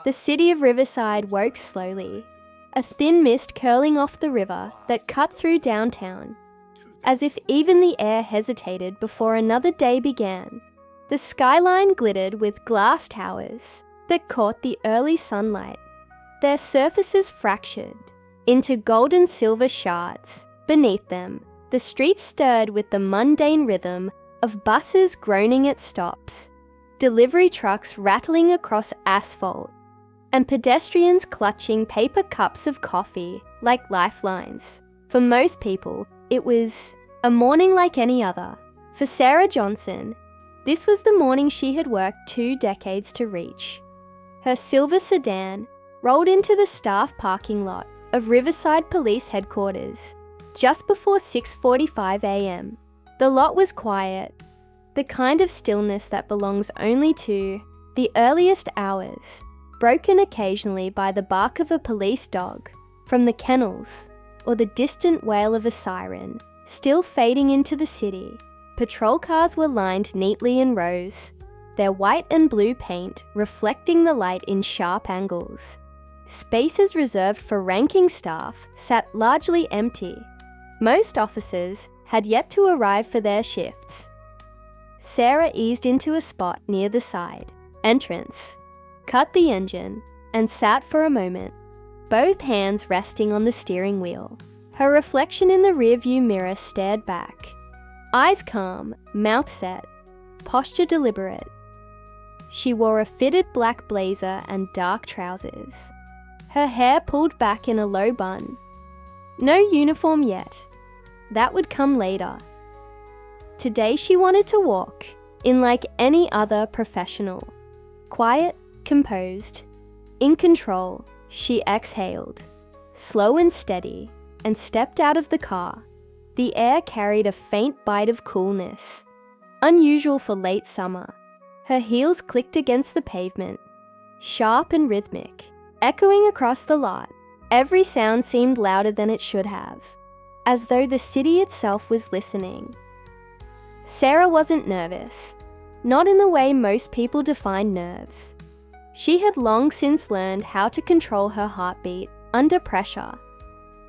The city of Riverside woke slowly, a thin mist curling off the river that cut through downtown. As if even the air hesitated before another day began, the skyline glittered with glass towers that caught the early sunlight, their surfaces fractured into gold and silver shards. Beneath them, the streets stirred with the mundane rhythm of buses groaning at stops, delivery trucks rattling across asphalt, and pedestrians clutching paper cups of coffee like lifelines. For most people, it was a morning like any other. For Sarah Johnson, this was the morning she had worked 2 decades to reach. Her silver sedan rolled into the staff parking lot of Riverside Police Headquarters just before 6:45 a.m. The lot was quiet, the kind of stillness that belongs only to the earliest hours, broken occasionally by the bark of a police dog from the kennels or the distant wail of a siren. Still fading into the city, patrol cars were lined neatly in rows, their white and blue paint reflecting the light in sharp angles. Spaces reserved for ranking staff sat largely empty. Most officers had yet to arrive for their shifts. Sarah eased into a spot near the side entrance, cut the engine, and sat for a moment, both hands resting on the steering wheel. Her reflection in the rearview mirror stared back, eyes calm, mouth set, posture deliberate. She wore a fitted black blazer and dark trousers, her hair pulled back in a low bun. No uniform yet. That would come later. Today she wanted to walk in like any other professional. Quiet, composed, in control. She exhaled, slow and steady, and stepped out of the car. The air carried a faint bite of coolness, unusual for late summer. Her heels clicked against the pavement, sharp and rhythmic, echoing across the lot. Every sound seemed louder than it should have, as though the city itself was listening. Sarah wasn't nervous, not in the way most people define nerves. She had long since learned how to control her heartbeat under pressure,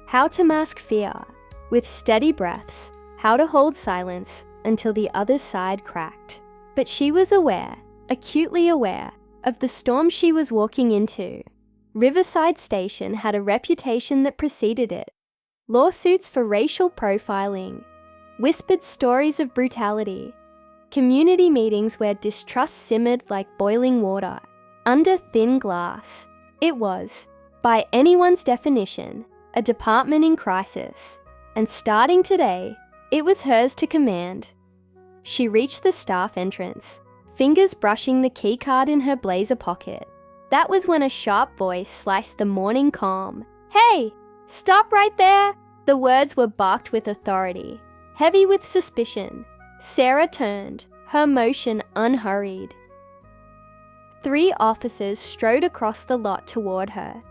how to mask fear with steady breaths, how to hold silence until the other side cracked. But she was aware, acutely aware, of the storm she was walking into. Riverside Station had a reputation that preceded it. Lawsuits for racial profiling, whispered stories of brutality, community meetings where distrust simmered like boiling water under thin glass. It was, by anyone's definition, a department in crisis, and starting today, it was hers to command. She reached the staff entrance, fingers brushing the keycard in her blazer pocket. That was when a sharp voice sliced the morning calm. "Hey, stop right there!" The words were barked with authority, heavy with suspicion. Sarah turned, her motion unhurried. 3 officers strode across the lot toward her.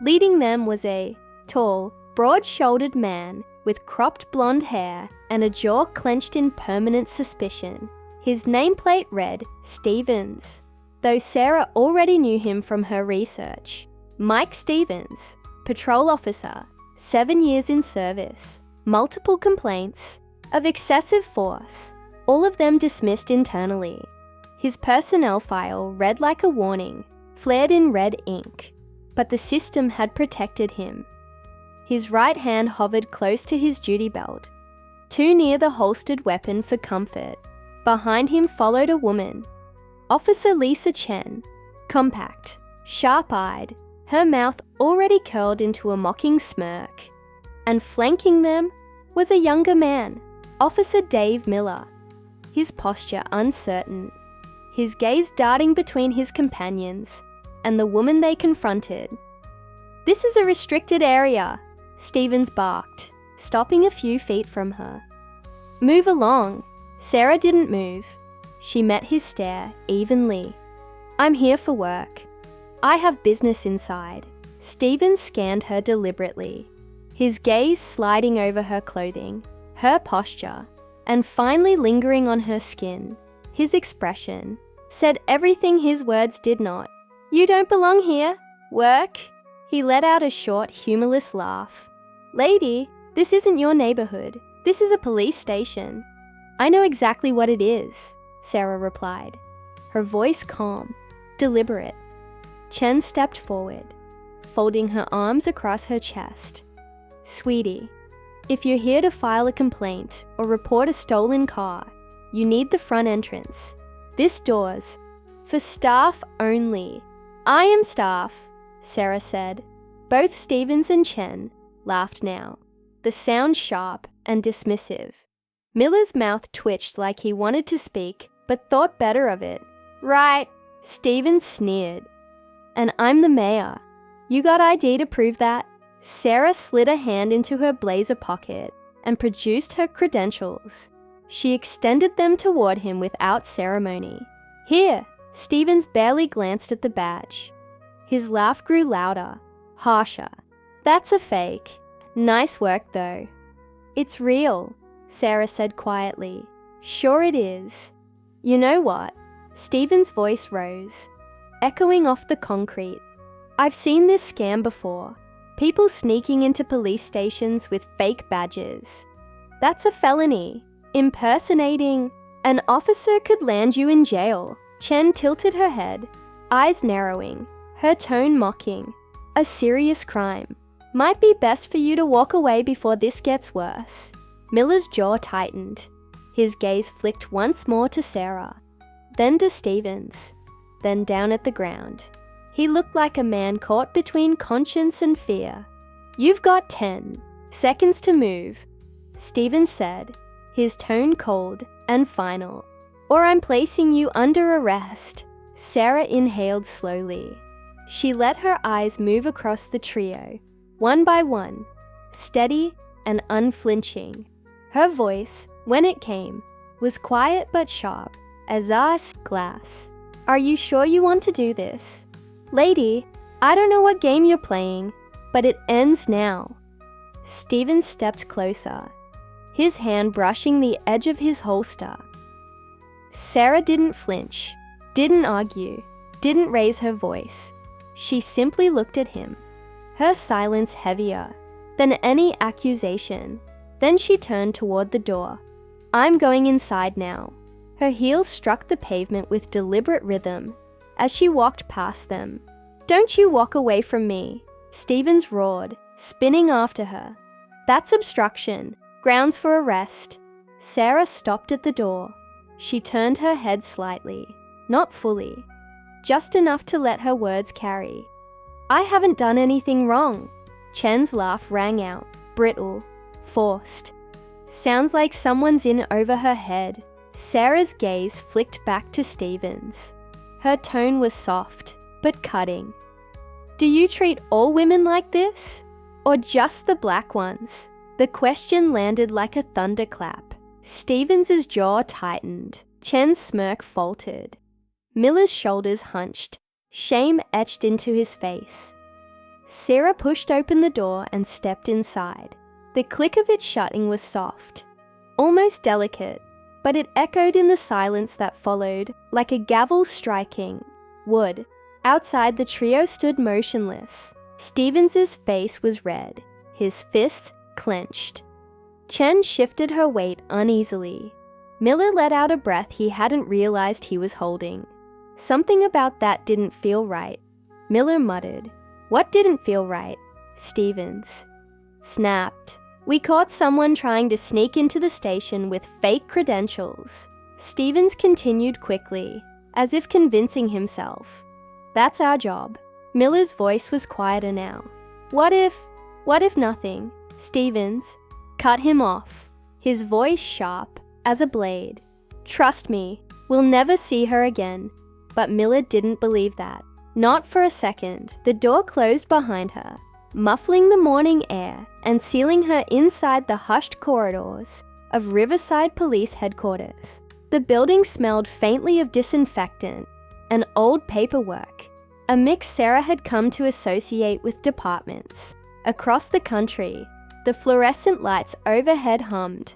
Leading them was a tall, broad-shouldered man with cropped blonde hair and a jaw clenched in permanent suspicion. His nameplate read Stevens, though Sarah already knew him from her research. Mike Stevens, patrol officer, 7 years in service, multiple complaints of excessive force, all of them dismissed internally. His personnel file read like a warning, flared in red ink, but the system had protected him. His right hand hovered close to his duty belt, too near the holstered weapon for comfort. Behind him followed a woman, Officer Lisa Chen, compact, sharp-eyed, her mouth already curled into a mocking smirk. And flanking them was a younger man, Officer Dave Miller, his posture uncertain, his gaze darting between his companions and the woman they confronted. "This is a restricted area," Stevens barked, stopping a few feet from her. "Move along." Sarah didn't move. She met his stare evenly. "I'm here for work. I have business inside." Stevens scanned her deliberately, his gaze sliding over her clothing, her posture, and finally lingering on her skin. His expression said everything his words did not. You don't belong here. Work." He let out a short, humorless laugh. "Lady, this isn't your neighborhood. This is a police station." "I know exactly what it is," Sarah replied, her voice calm, deliberate. Chen stepped forward, folding her arms across her chest. "Sweetie, if you're here to file a complaint or report a stolen car, you need the front entrance. This door's for staff only." "I am staff," Sarah said. Both Stevens and Chen laughed now, the sound sharp and dismissive. Miller's mouth twitched like he wanted to speak, but thought better of it. "Right," Stevens sneered. "And I'm the mayor. You got ID to prove that?" Sarah slid a hand into her blazer pocket and produced her credentials. She extended them toward him without ceremony. "Here." Stevens barely glanced at the badge. His laugh grew louder, harsher. "That's a fake. Nice work, though." "It's real," Sarah said quietly. "Sure it is." "You know what?" Stevens' voice rose, echoing off the concrete. "I've seen this scam before. People sneaking into police stations with fake badges. That's a felony. Impersonating an officer could land you in jail." Chen tilted her head, eyes narrowing, her tone mocking. "A serious crime. Might be best for you to walk away before this gets worse." Miller's jaw tightened. His gaze flicked once more to Sarah, then to Stevens, then down at the ground. He looked like a man caught between conscience and fear. "You've got 10 seconds to move," Stevens said, his tone cold and final. "Or I'm placing you under arrest." Sarah inhaled slowly. She let her eyes move across the trio, one by one, steady and unflinching. Her voice, when it came, was quiet but sharp as ice glass. "Are you sure you want to do this? Lady, I don't know what game you're playing, but it ends now." Stevens stepped closer, his hand brushing the edge of his holster. Sarah didn't flinch, didn't argue, didn't raise her voice. She simply looked at him, her silence heavier than any accusation. Then she turned toward the door. "I'm going inside now." Her heels struck the pavement with deliberate rhythm as she walked past them. "Don't you walk away from me," Stevens roared, spinning after her. "That's obstruction, grounds for arrest." Sarah stopped at the door. She turned her head slightly, not fully, just enough to let her words carry. "I haven't done anything wrong." Chen's laugh rang out, brittle, forced. "Sounds like someone's in over her head." Sarah's gaze flicked back to Stevens. Her tone was soft, but cutting. "Do you treat all women like this? Or just the black ones?" The question landed like a thunderclap. Stevens' jaw tightened. Chen's smirk faltered. Miller's shoulders hunched, shame etched into his face. Sarah pushed open the door and stepped inside. The click of it shutting was soft, almost delicate, but it echoed in the silence that followed like a gavel striking wood. Outside, the trio stood motionless. Stevens' face was red, his fists clenched. Chen shifted her weight uneasily. Miller let out a breath he hadn't realized he was holding. Something about that didn't feel right. Miller muttered. "What didn't feel right?" Stevens snapped. "We caught someone trying to sneak into the station with fake credentials." Stevens continued quickly, as if convincing himself. "That's our job." Miller's voice was quieter now. What if nothing?" Stevens cut him off, his voice sharp as a blade. "Trust me, we'll never see her again." But Miller didn't believe that. Not for a second. The door closed behind her, muffling the morning air and sealing her inside the hushed corridors of Riverside Police Headquarters. The building smelled faintly of disinfectant and old paperwork, a mix Sarah had come to associate with departments. Across the country, the fluorescent lights overhead hummed,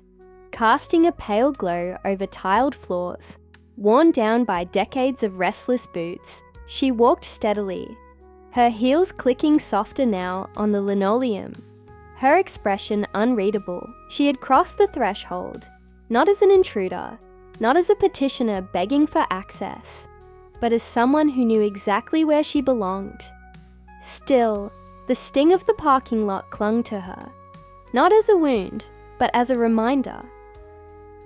casting a pale glow over tiled floors, worn down by decades of restless boots, She walked steadily, her heels clicking softer now on the linoleum, her expression unreadable. She had crossed the threshold, not as an intruder, not as a petitioner begging for access, but as someone who knew exactly where she belonged. Still, the sting of the parking lot clung to her, not as a wound, but as a reminder.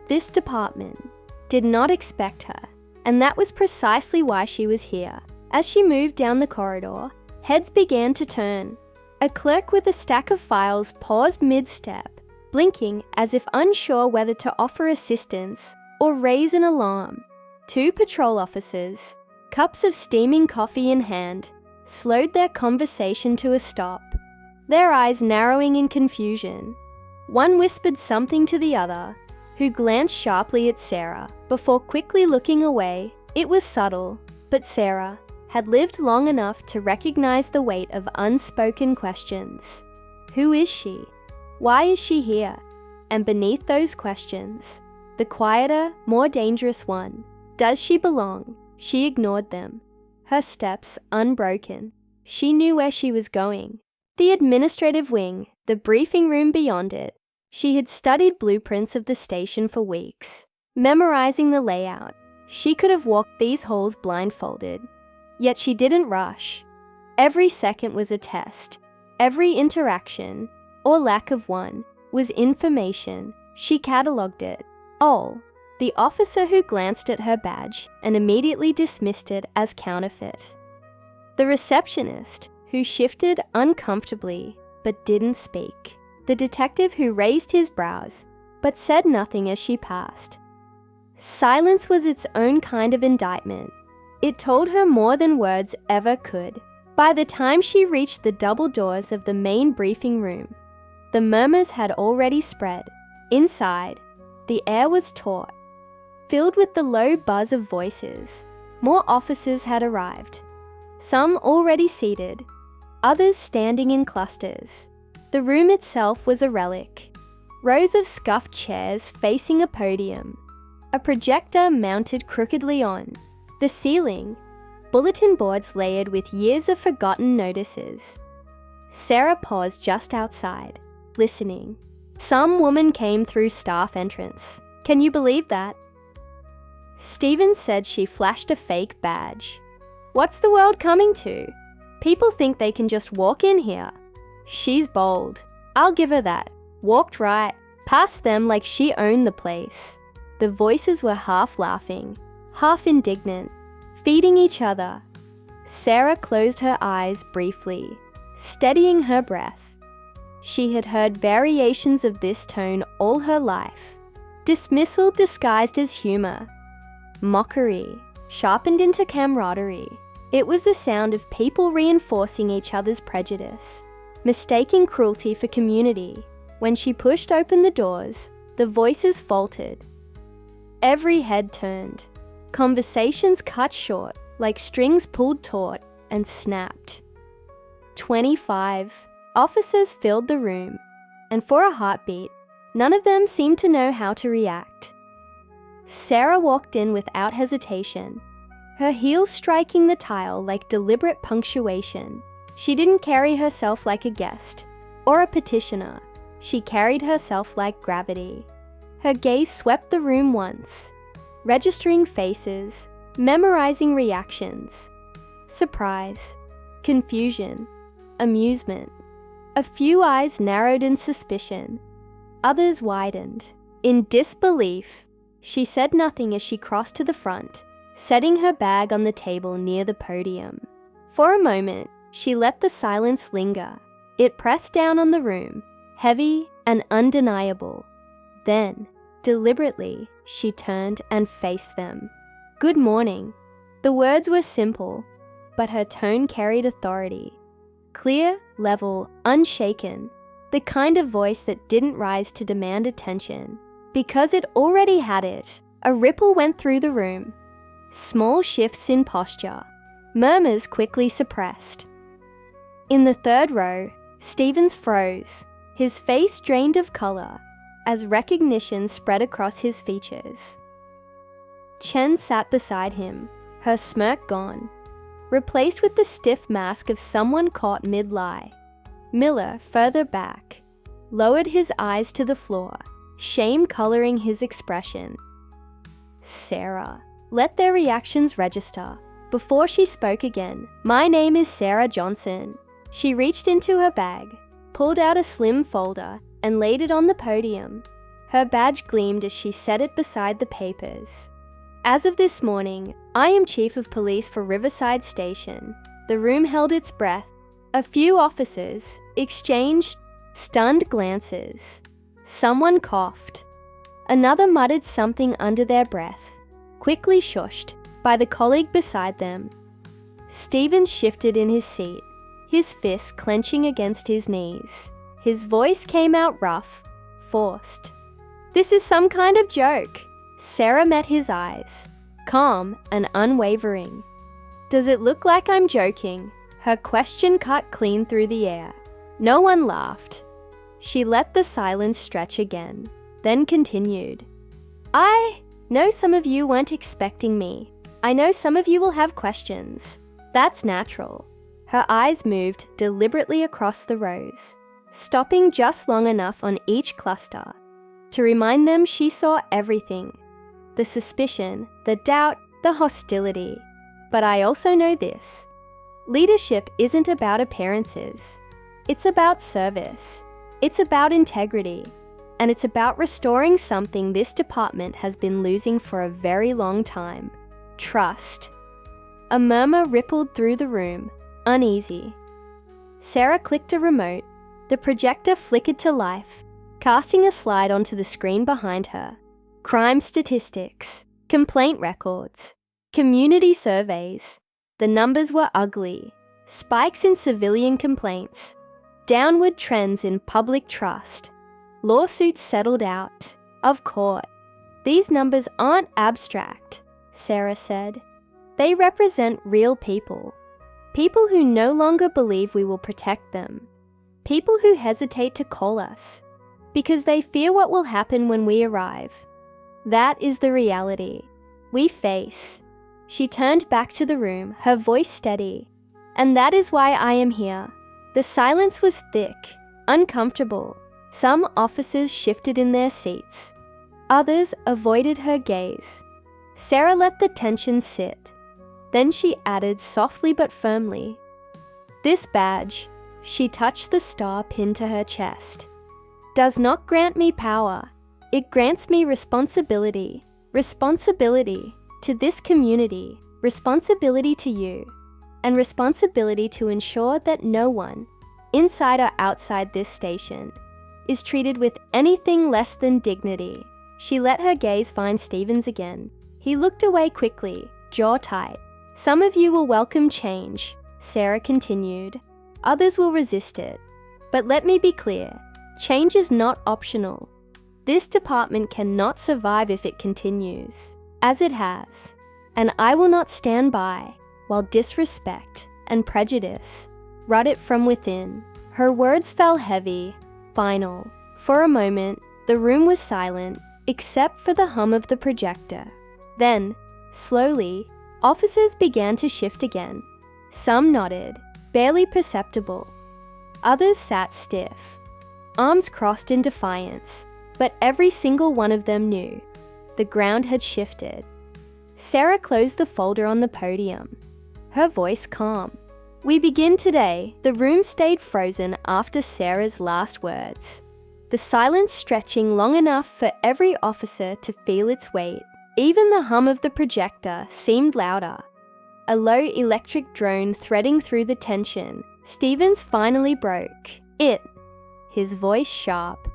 This department did not expect her, and that was precisely why she was here. As she moved down the corridor, heads began to turn. A clerk with a stack of files paused mid-step, blinking as if unsure whether to offer assistance or raise an alarm. 2 patrol officers, cups of steaming coffee in hand, slowed their conversation to a stop, their eyes narrowing in confusion. One whispered something to the other, who glanced sharply at Sarah before quickly looking away. It was subtle, but Sarah had lived long enough to recognize the weight of unspoken questions. Who is she? Why is she here? And beneath those questions, the quieter, more dangerous one. Does she belong? She ignored them, her steps unbroken. She knew where she was going. The administrative wing, the briefing room beyond it. She had studied blueprints of the station for weeks, memorizing the layout. She could have walked these halls blindfolded. Yet she didn't rush. Every second was a test. Every interaction, or lack of one, was information. She catalogued it. Oh, the officer who glanced at her badge and immediately dismissed it as counterfeit. The receptionist who shifted uncomfortably but didn't speak. The detective who raised his brows but said nothing as she passed. Silence was its own kind of indictment. It told her more than words ever could. By the time she reached the double doors of the main briefing room, the murmurs had already spread. Inside, the air was taut, filled with the low buzz of voices. More officers had arrived, some already seated, others standing in clusters. The room itself was a relic. Rows of scuffed chairs facing a podium, a projector mounted crookedly on the ceiling, bulletin boards layered with years of forgotten notices. Sarah paused just outside, listening. Some woman came through staff entrance. Can you believe that? Stevens said she flashed a fake badge. What's the world coming to? People think they can just walk in here. She's bold. I'll give her that. Walked right past them like she owned the place. The voices were half laughing, half indignant, feeding each other. Sarah closed her eyes briefly, steadying her breath. She had heard variations of this tone all her life. Dismissal disguised as humor. Mockery, sharpened into camaraderie. It was the sound of people reinforcing each other's prejudice, mistaking cruelty for community. When she pushed open the doors, the voices faltered. Every head turned. Conversations cut short, like strings pulled taut and snapped. 25 officers filled the room, and for a heartbeat, none of them seemed to know how to react. Sarah walked in without hesitation, her heels striking the tile like deliberate punctuation. She didn't carry herself like a guest or a petitioner. She carried herself like gravity. Her gaze swept the room once, registering faces, memorizing reactions. Surprise, confusion, amusement. A few eyes narrowed in suspicion, others widened. In disbelief, she said nothing as she crossed to the front, setting her bag on the table near the podium. For a moment, she let the silence linger. It pressed down on the room, heavy and undeniable. Then, deliberately, she turned and faced them. Good morning. The words were simple, but her tone carried authority. Clear, level, unshaken. The kind of voice that didn't rise to demand attention. Because it already had it, a ripple went through the room. Small shifts in posture. Murmurs quickly suppressed. In the third row, Stevens froze, his face drained of color, as recognition spread across his features. Chen sat beside him, her smirk gone. replaced with the stiff mask of someone caught mid-lie. Miller, further back, lowered his eyes to the floor, shame coloring his expression. Sarah. Let their reactions register. Before she spoke again, "My name is Sarah Johnson." She reached into her bag, pulled out a slim folder, and laid it on the podium. Her badge gleamed as she set it beside the papers. "As of this morning, I am Chief of Police for Riverside Station." The room held its breath. A few officers exchanged stunned glances. Someone coughed. Another muttered something under their breath, quickly shushed by the colleague beside them. Stevens shifted in his seat, his fists clenching against his knees. His voice came out rough, forced. "This is some kind of joke." Sarah met his eyes, calm and unwavering. "Does it look like I'm joking?" Her question cut clean through the air. No one laughed. She let the silence stretch again, then continued. "I know some of you weren't expecting me. I know some of you will have questions. That's natural." Her eyes moved deliberately across the rows, stopping just long enough on each cluster to remind them she saw everything. The suspicion, the doubt, the hostility. But I also know this. Leadership isn't about appearances. It's about service. It's about integrity. And it's about restoring something this department has been losing for a very long time. Trust. A murmur rippled through the room, uneasy. Sarah clicked a remote. The projector flickered to life, casting a slide onto the screen behind her. Crime statistics, complaint records, community surveys. The numbers were ugly. Spikes in civilian complaints, downward trends in public trust, lawsuits settled out of court. "These numbers aren't abstract," Sarah said. "They represent real people. People who no longer believe we will protect them. People who hesitate to call us because they fear what will happen when we arrive. That is the reality we face." She turned back to the room, her voice steady. "And that is why I am here." The silence was thick, uncomfortable. Some officers shifted in their seats. Others avoided her gaze. Sarah let the tension sit. Then she added softly but firmly, "This badge," she touched the star pinned to her chest, "does not grant me power. It grants me responsibility. Responsibility to this community, responsibility to you, and responsibility to ensure that no one, inside or outside this station, is treated with anything less than dignity." She let her gaze find Stevens again. He looked away quickly, jaw tight. "Some of you will welcome change," Sarah continued. "Others will resist it. But let me be clear, change is not optional. This department cannot survive if it continues, as it has, and I will not stand by while disrespect and prejudice rot it from within." Her words fell heavy, final. For a moment, the room was silent, except for the hum of the projector. Then, slowly, officers began to shift again. Some nodded, barely perceptible. Others sat stiff, arms crossed in defiance, but every single one of them knew the ground had shifted. Sarah closed the folder on the podium, her voice calm. "We begin today." The room stayed frozen after Sarah's last words, the silence stretching long enough for every officer to feel its weight. Even the hum of the projector seemed louder, a low electric drone threading through the tension. Stevens finally broke it, his voice sharp.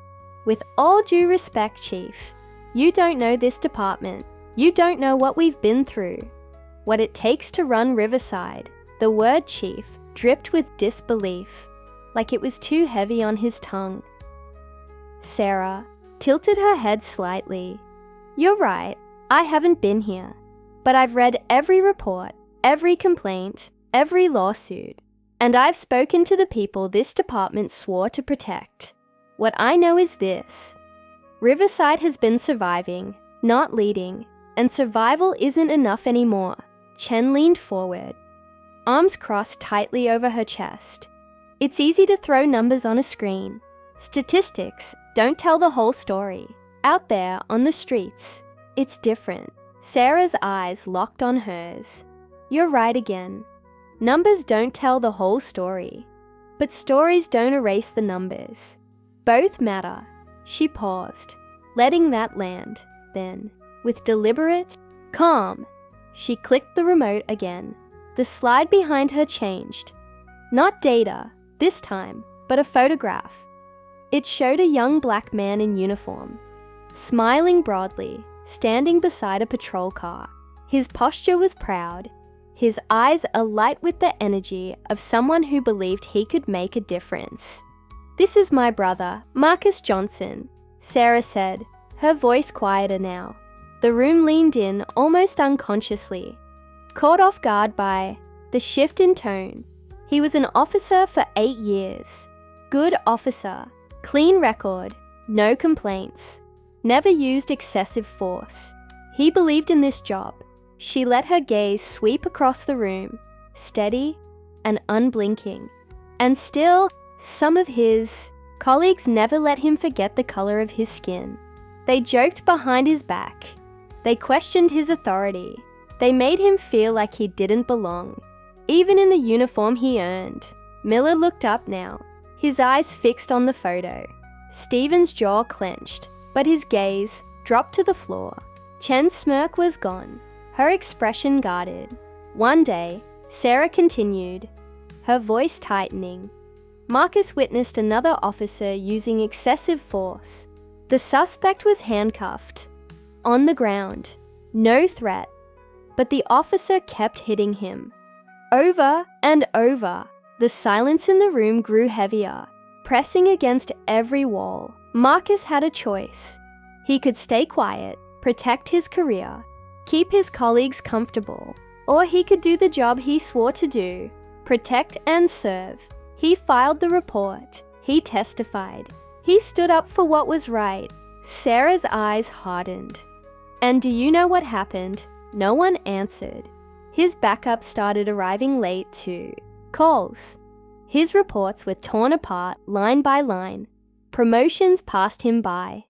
"With all due respect, Chief, you don't know this department. You don't know what we've been through, what it takes to run Riverside." The word chief dripped with disbelief, like it was too heavy on his tongue. Sarah tilted her head slightly. "You're right, I haven't been here, but I've read every report, every complaint, every lawsuit, and I've spoken to the people this department swore to protect. What I know is this: Riverside has been surviving, not leading, and survival isn't enough anymore." Chen leaned forward. arms crossed tightly over her chest. It's easy to throw numbers on a screen. Statistics don't tell the whole story. Out there on the streets, it's different. Sarah's eyes locked on hers. You're right again. Numbers don't tell the whole story. But stories don't erase the numbers. Both matter. She paused, letting that land. Then, with deliberate, calm, she clicked the remote again. The slide behind her changed. Not data, this time, but a photograph. It showed a young black man in uniform, smiling broadly, standing beside a patrol car. His posture was proud, his eyes alight with the energy of someone who believed he could make a difference. "This is my brother, Marcus Johnson," Sarah said, her voice quieter now. The room leaned in almost unconsciously, caught off guard by the shift in tone. He was an officer for 8 years. Good officer, clean record, no complaints. Never used excessive force. He believed in this job. She let her gaze sweep across the room, steady and unblinking. And still, some of his colleagues never let him forget the color of his skin. They joked behind his back. They questioned his authority. They made him feel like he didn't belong, even in the uniform he earned. Miller looked up now, his eyes fixed on the photo. Stephen's jaw clenched, but his gaze dropped to the floor. Chen's smirk was gone, her expression guarded. One day, Sarah continued, her voice tightening. Marcus witnessed another officer using excessive force. The suspect was handcuffed, on the ground, no threat, but the officer kept hitting him. Over and over, the silence in the room grew heavier, pressing against every wall. Marcus had a choice. He could stay quiet, protect his career, keep his colleagues comfortable, or he could do the job he swore to do, protect and serve. He filed the report. He testified. He stood up for what was right. Sarah's eyes hardened. And do you know what happened? No one answered. His backup started arriving late too. Calls. His reports were torn apart line by line. Promotions passed him by.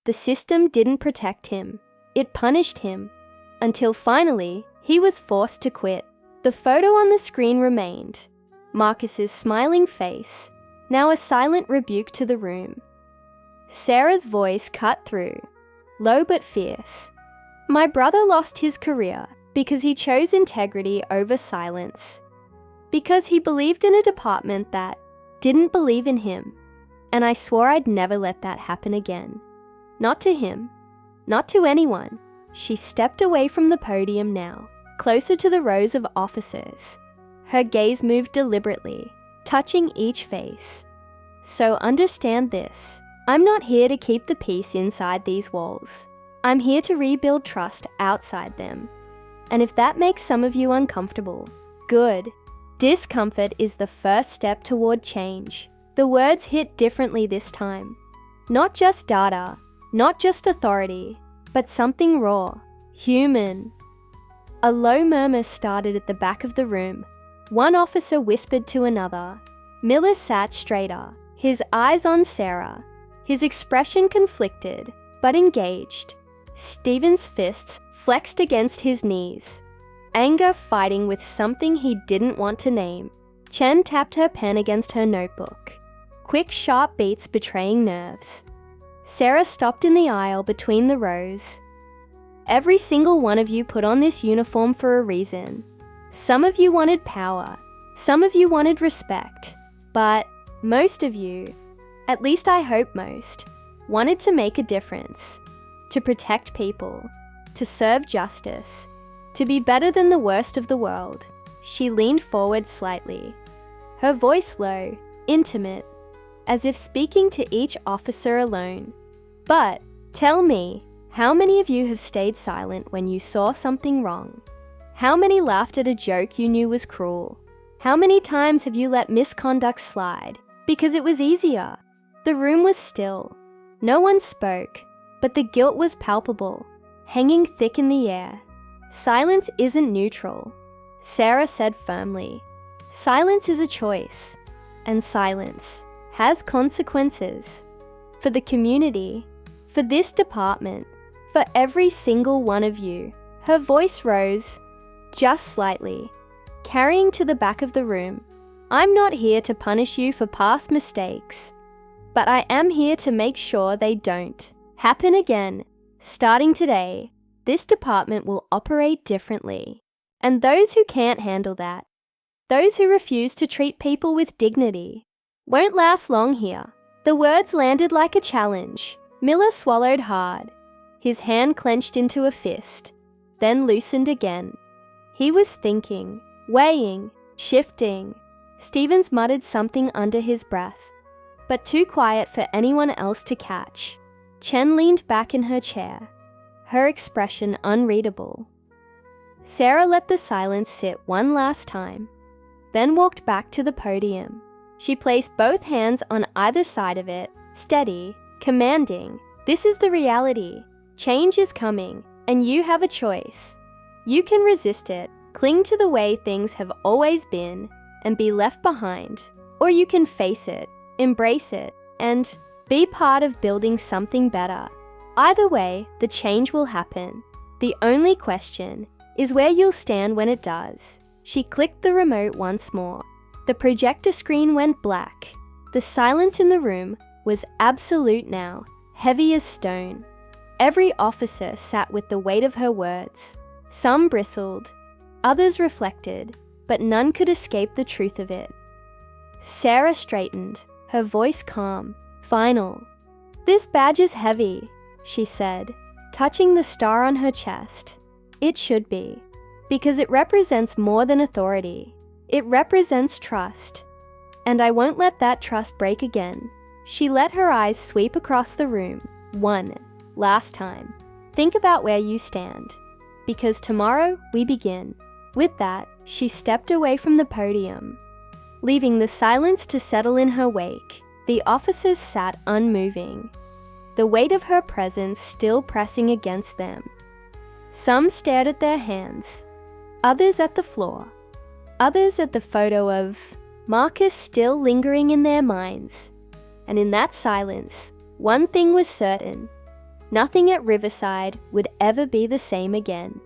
The system didn't protect him. It punished him. Until finally, he was forced to quit. The photo on the screen remained. Marcus's smiling face, now a silent rebuke to the room. Sarah's voice cut through, low but fierce. My brother lost his career because he chose integrity over silence. Because he believed in a department that didn't believe in him. And I swore I'd never let that happen again. Not to him. Not to anyone. She stepped away from the podium now, closer to the rows of officers. Her gaze moved deliberately, touching each face. So understand this. I'm not here to keep the peace inside these walls. I'm here to rebuild trust outside them. And if that makes some of you uncomfortable, good. Discomfort is the first step toward change. The words hit differently this time. Not just data, not just authority, but something raw, human. A low murmur started at the back of the room. One officer whispered to another. Miller sat straighter, his eyes on Sarah, his expression conflicted, but engaged. Stephen's fists flexed against his knees, anger fighting with something he didn't want to name. Chen tapped her pen against her notebook, quick sharp beats betraying nerves. Sarah stopped in the aisle between the rows. Every single one of you put on this uniform for a reason. Some of you wanted power, some of you wanted respect, but most of you, at least I hope most, wanted to make a difference, to protect people, to serve justice, to be better than the worst of the world. She leaned forward slightly, her voice low, intimate, as if speaking to each officer alone. But tell me, how many of you have stayed silent when you saw something wrong? How many laughed at a joke you knew was cruel? How many times have you let misconduct slide because it was easier? The room was still. No one spoke, but the guilt was palpable, hanging thick in the air. Silence isn't neutral. Sarah said firmly. Silence is a choice, and silence has consequences. For the community, for this department, for every single one of you. Her voice rose, just slightly, carrying to the back of the room. I'm not here to punish you for past mistakes, but I am here to make sure they don't happen again. Starting today, this department will operate differently. And those who can't handle that, those who refuse to treat people with dignity, won't last long here. The words landed like a challenge. Miller swallowed hard. His hand clenched into a fist, then loosened again. He was thinking, weighing, shifting. Stevens muttered something under his breath, but too quiet for anyone else to catch. Chen leaned back in her chair, her expression unreadable. Sarah let the silence sit one last time, then walked back to the podium. She placed both hands on either side of it, steady, commanding. This is the reality. Change is coming, and you have a choice. You can resist it, cling to the way things have always been, and be left behind. Or you can face it, embrace it, and be part of building something better. Either way, the change will happen. The only question is where you'll stand when it does. She clicked the remote once more. The projector screen went black. The silence in the room was absolute now, heavy as stone. Every officer sat with the weight of her words. Some bristled, others reflected, but none could escape the truth of it. Sarah straightened, her voice calm, final. This badge is heavy, she said, touching the star on her chest. It should be, because it represents more than authority. It represents trust. And I won't let that trust break again. She let her eyes sweep across the room, one last time. Think about where you stand, because tomorrow we begin. With that, she stepped away from the podium, leaving the silence to settle in her wake. The officers sat unmoving, the weight of her presence still pressing against them. Some stared at their hands, others at the floor, others at the photo of Marcus still lingering in their minds. And in that silence, one thing was certain. Nothing at Riverside would ever be the same again.